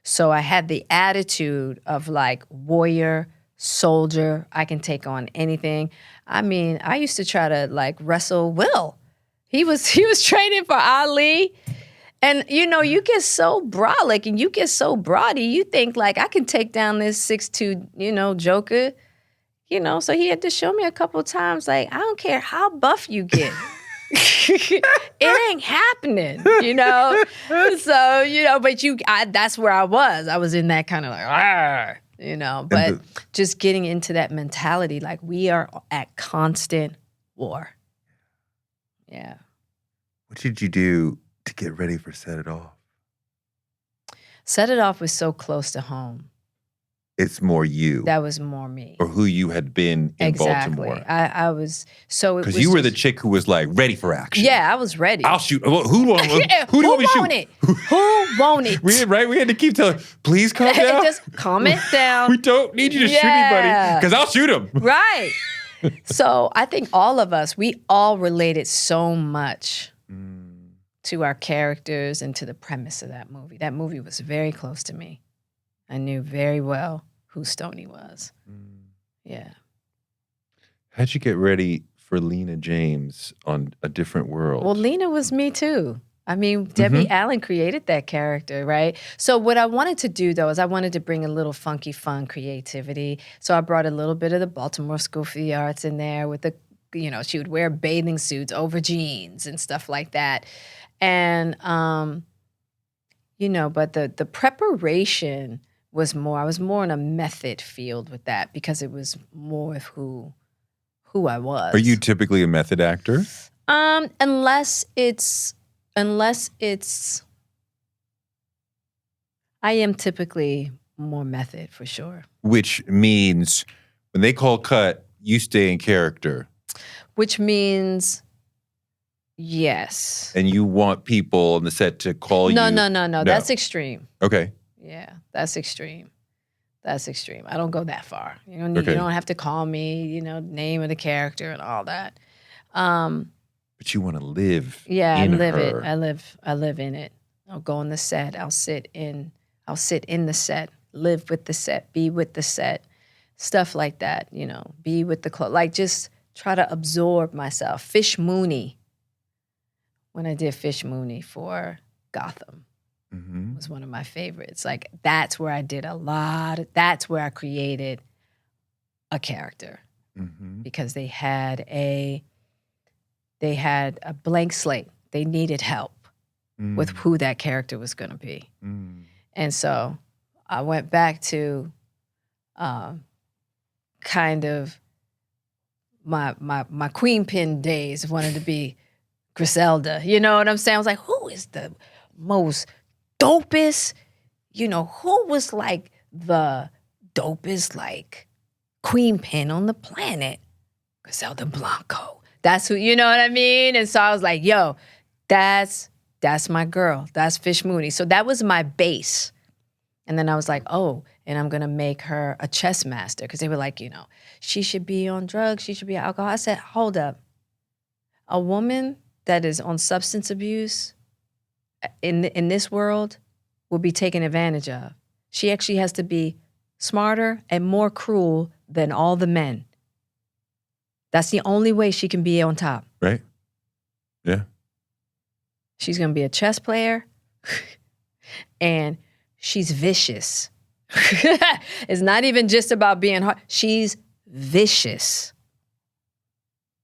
So I had the attitude of like warrior, soldier. I can take on anything. I mean, I used to try to like wrestle Will. He was training for Ali. And, you get so brolic and you get so brody, you think like, I can take down this 6'2", joker. So he had to show me a couple of times, like, I don't care how buff you get. It ain't happening, So, but that's where I was. I was in that kind of like, but just getting into that mentality, like we are at constant war. Yeah. What did you do to get ready for Set It Off? Set It Off was so close to home. It's more you. That was more me. Or who you had been in Baltimore. I was, so it was. Because you were the chick who was like, ready for action. Yeah, I was ready. I'll shoot. Well, who do you want me to shoot? Who won't it? We had to keep telling, please calm down. Just calm it down. We don't need you to shoot anybody, because I'll shoot him. Right. So I think all of us, we all related so much to our characters and to the premise of that movie. That movie was very close to me. I knew very well who Stoney was. Yeah. How'd you get ready for Lena James on A Different World? Well, Lena was me too. I mean, Debbie Allen created that character, right? So what I wanted to do, though, is I wanted to bring a little funky, fun creativity. So I brought a little bit of the Baltimore School for the Arts in there with the, she would wear bathing suits over jeans and stuff like that. And, but the preparation was more, I was more in a method field with that because it was more of who I was. Are you typically a method actor? Unless it's, I am typically more method for sure. Which means when they call cut, you stay in character. Which means, yes. And you want people on the set to call you? No. That's extreme. Okay. Yeah, that's extreme. That's extreme. I don't go that far. You don't have to call me, name of the character and all that. But you want to live. Yeah, in I live her. it. I live in it. I'll go on the set. I'll sit in the set, live with the set, be with the set, stuff like that. Be with the like just try to absorb myself. Fish Mooney. When I did Fish Mooney for Gotham. Was one of my favorites. Like that's where I did that's where I created a character because they had a blank slate. They needed help with who that character was going to be. And so I went back to kind of my queen pin days of wanting to be Griselda. You know what I'm saying? I was like, who is the most dopest, who was like the dopest like queen pin on the planet? Griselda Blanco. That's who, you know what I mean? And so I was like, yo, that's my girl. That's Fish Mooney. So that was my base. And then I was like, oh, and I'm going to make her a chess master. Because they were like, she should be on drugs. She should be on alcohol. I said, hold up. A woman that is on substance abuse in this world will be taken advantage of. She actually has to be smarter and more cruel than all the men. That's the only way she can be on top. Right. Yeah. She's going to be a chess player and she's vicious. It's not even just about being hard. She's vicious.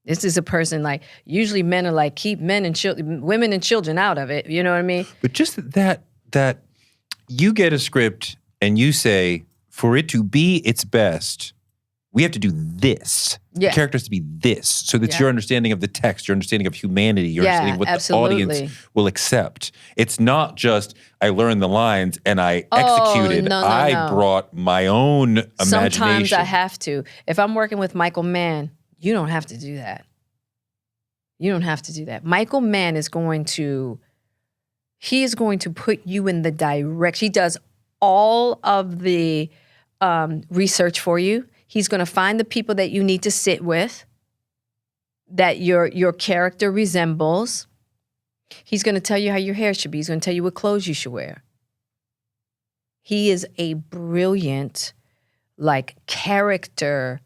This is a person like, usually men are like, keep men and women and children out of it. You know what I mean? But just that you get a script and you say, for it to be its best, we have to do this. Yeah. The character has to be this. So that's your understanding of the text, your understanding of humanity, your understanding of what absolutely. the audience will accept. It's not just, I learned the lines and I executed. No. I brought my own imagination. Sometimes I have to. If I'm working with Michael Mann, you don't have to do that. You don't have to do that. Michael Mann is going to put you in the direction. He does all of the research for you. He's going to find the people that you need to sit with, that your character resembles. He's going to tell you how your hair should be. He's going to tell you what clothes you should wear. He is a brilliant, character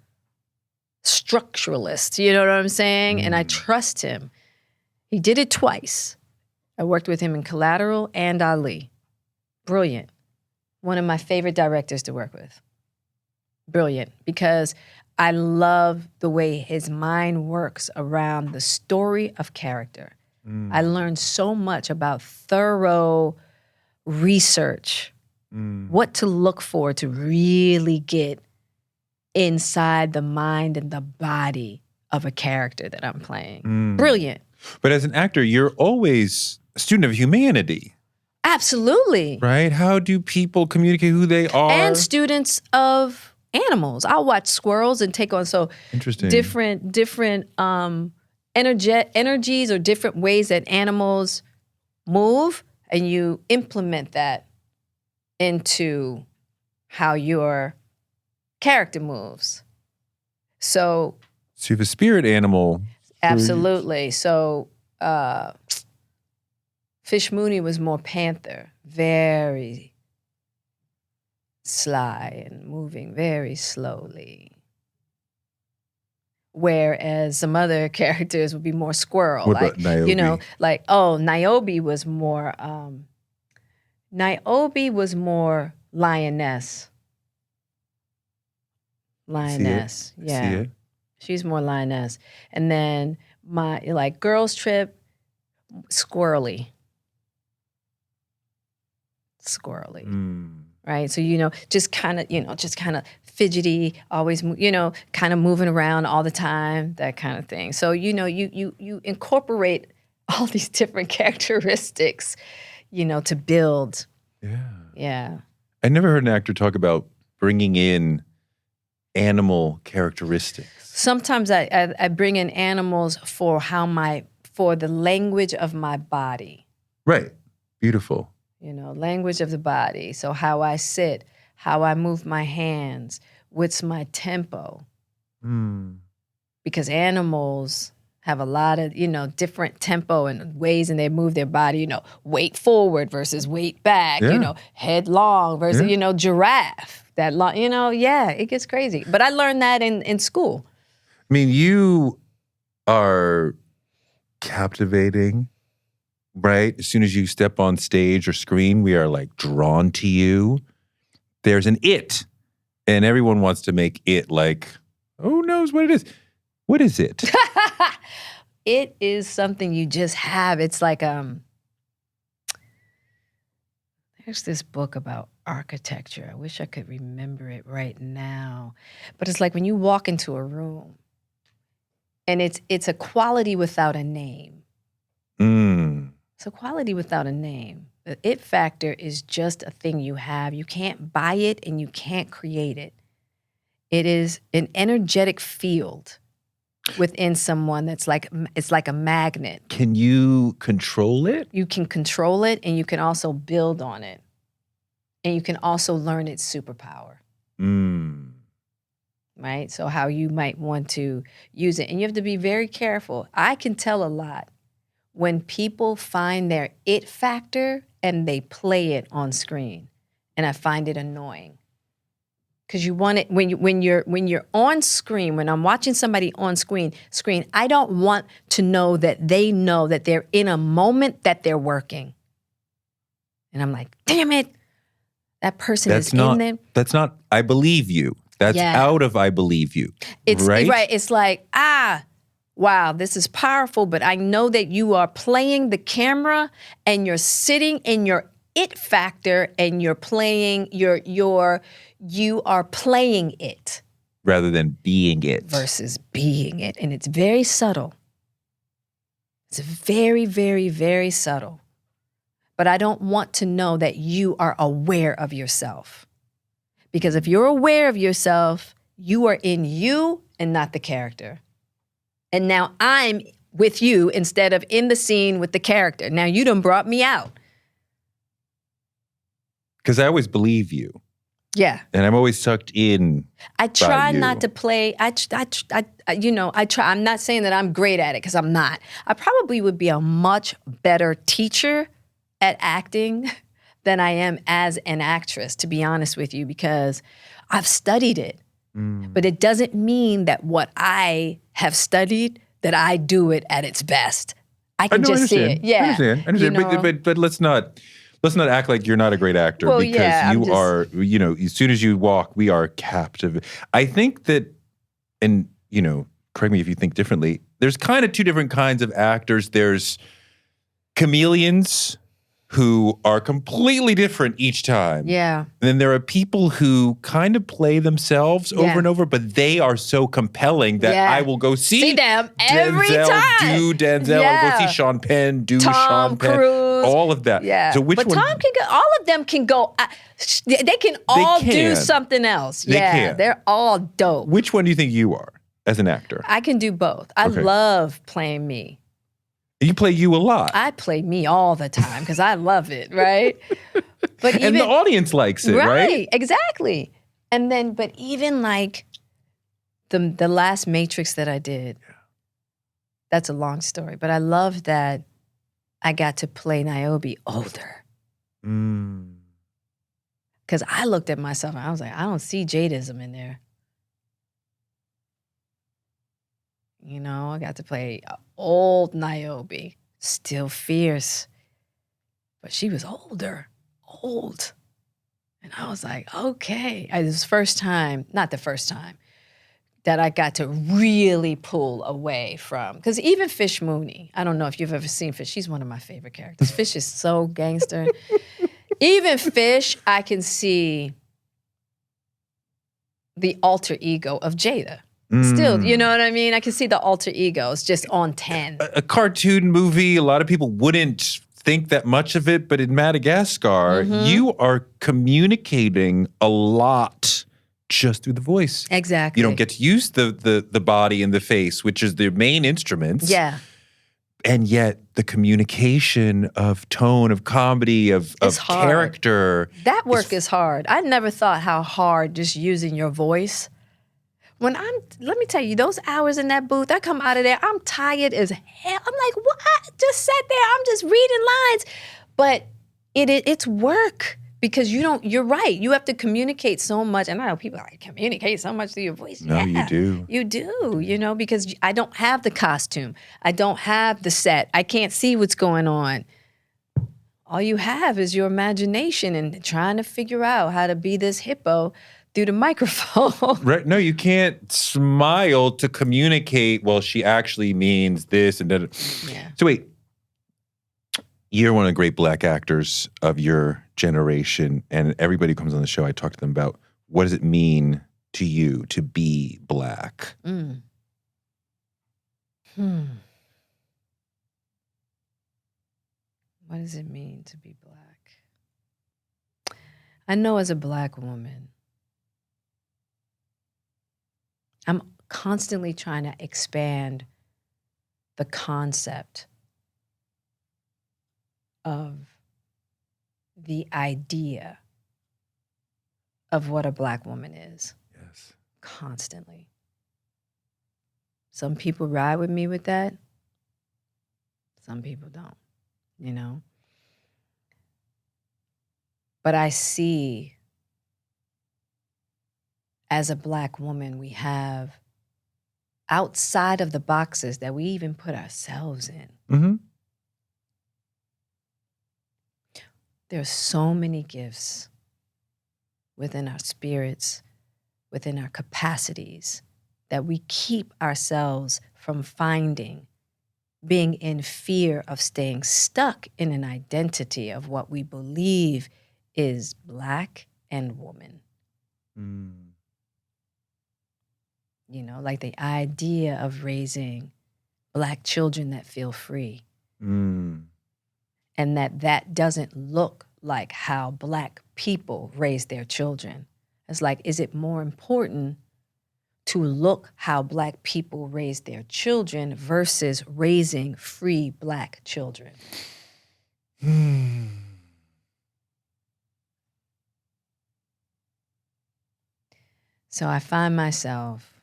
structuralist. You know what I'm saying? And I trust him. He did it twice. I worked with him in Collateral and Ali. Brilliant. One of my favorite directors to work with. Brilliant, because I love the way his mind works around the story of character. I learned so much about thorough research, what to look for to really get inside the mind and the body of a character that I'm playing. Brilliant. But as an actor, you're always a student of humanity. Absolutely. Right? How do people communicate who they are? And students of animals. I'll watch squirrels and take on interesting different energies or different ways that animals move, and you implement that into how your character moves. So you have a spirit animal. Absolutely. So Fish Mooney was more panther, very sly and moving very slowly. Whereas some other characters would be more squirrel. What about Niobe? Niobe was more lioness. Lioness, yeah. See it? She's more lioness. And then my Girls Trip, squirrely. Right? So, just kind of fidgety, always, kind of moving around all the time, that kind of thing. So, you incorporate all these different characteristics, to build. Yeah. Yeah. I never heard an actor talk about bringing in animal characteristics. Sometimes I bring in animals for the language of my body. Right. Beautiful. Language of the body. So how I sit, how I move my hands, what's my tempo. Because animals have a lot of, different tempo and ways and they move their body, weight forward versus weight back, head long versus, giraffe. That long, it gets crazy. But I learned that in school. I mean, you are captivating. Right? As soon as you step on stage or screen, we are drawn to you. There's an it. And everyone wants to make it who knows what it is. What is it? It is something you just have. It's there's this book about architecture. I wish I could remember it right now. But it's when you walk into a room and it's a quality without a name. It's a quality without a name. The it factor is just a thing you have. You can't buy it and you can't create it. It is an energetic field within someone that's it's like a magnet. Can you control it? You can control it and you can also build on it. And you can also learn its superpower. Right? So how you might want to use it. And you have to be very careful. I can tell a lot when people find their it factor and they play it on screen. And I find it annoying. Because you want it when you're on screen, when I'm watching somebody on screen, I don't want to know that they're in a moment that they're working. And I'm like, damn it, that person is in there. That's not I believe you. That's out of I believe you. It's right. It's wow, this is powerful, but I know that you are playing the camera and you're sitting in your it factor and you're playing you are playing it rather than being it. Versus being it. And it's very subtle. It's very, very, very subtle. But I don't want to know that you are aware of yourself. Because if you're aware of yourself, you are in you and not the character. And now I'm with you instead of in the scene with the character. Now you done brought me out. Because I always believe you. Yeah. And I'm always sucked in. I try by you. not to play. I try. I'm not saying that I'm great at it because I'm not. I probably would be a much better teacher at acting than I am as an actress, to be honest with you, because I've studied it. But it doesn't mean that what I have studied, that I do it at its best. I can just see it. Yeah. I understand. You know? But let's not act like you're not a great actor because you are, as soon as you walk, we are captive. I think that, and, correct me if you think differently, there's kind of two different kinds of actors. There's chameleons who are completely different each time. Yeah. And then there are people who kind of play themselves over and over, but they are so compelling that I will go see them every Denzel time. do Denzel. I'll go see Sean Penn do Sean Penn. Cruise. All of that. Yeah. So which but one? Tom can go, all of them can go, they can all do something else. They can. They're all dope. Which one do you think you are as an actor? I can do both. I love playing me. You play you a lot. I play me all the time because I love it, right? But and the audience likes it, right? Exactly. And then, but even like the last Matrix that I did, that's a long story, but I love that I got to play Niobe older. Because I looked at myself and I was like, I don't see Jadism in there. I got to play old Niobe, still fierce, but she was old. And I was like, okay. It was not the first time, that I got to really pull away from. Because even Fish Mooney, I don't know if you've ever seen Fish. She's one of my favorite characters. Fish is so gangster. Even Fish, I can see the alter ego of Jada. Still, you know what I mean? I can see the alter egos just on 10. A cartoon movie, a lot of people wouldn't think that much of it, but in Madagascar, you are communicating a lot just through the voice. Exactly. You don't get to use the body and the face, which is their main instruments. Yeah. And yet the communication of tone, of comedy, of character. That work is hard. I never thought how hard just using your voice. Let me tell you, those hours in that booth, I come out of there, I'm tired as hell. I'm like, what? I just sat there, I'm just reading lines. But it's work because you're right. You have to communicate so much. And I know people are like, communicate so much through your voice. No, you do. You do, because I don't have the costume. I don't have the set. I can't see what's going on. All you have is your imagination and trying to figure out how to be this hippo through the microphone. Right. No, you can't smile to communicate, well, she actually means this and that. Yeah. So wait, you're one of the great Black actors of your generation, and everybody who comes on the show, I talk to them about what does it mean to you to be Black? What does it mean to be Black? I know as a Black woman, I'm constantly trying to expand the concept of the idea of what a Black woman is. Yes. Constantly. Some people ride with me with that. Some people don't, But I see, as a Black woman, we have outside of the boxes that we even put ourselves in. Mm-hmm. There's so many gifts within our spirits, within our capacities that we keep ourselves from finding, being in fear of staying stuck in an identity of what we believe is Black and woman. You know, like the idea of raising Black children that feel free. And that doesn't look like how Black people raise their children. It's like, is it more important to look how Black people raise their children versus raising free Black children? So I find myself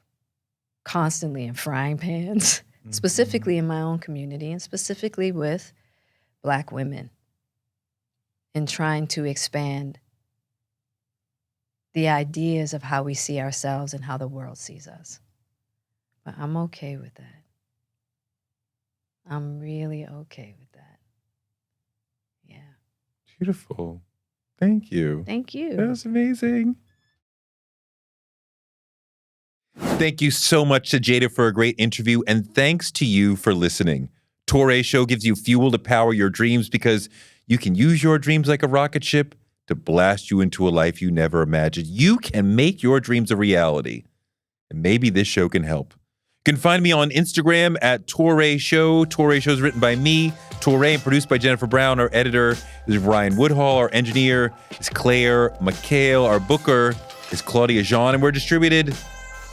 constantly in frying pans, specifically in my own community and specifically with Black women, in trying to expand the ideas of how we see ourselves and how the world sees us. But I'm okay with that. I'm really okay with that. Yeah. Beautiful. Thank you. Thank you. That was amazing. Thank you so much to Jada for a great interview, and thanks to you for listening. Touré Show gives you fuel to power your dreams because you can use your dreams like a rocket ship to blast you into a life you never imagined. You can make your dreams a reality, and maybe this show can help. You can find me on Instagram at Touré Show. Touré Show is written by me, Touré, and produced by Jennifer Brown. Our editor is Ryan Woodhall. Our engineer is Claire McHale. Our booker is Claudia Jean, and we're distributed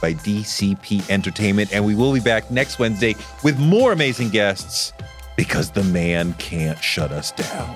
by DCP Entertainment. And we will be back next Wednesday with more amazing guests because the man can't shut us down.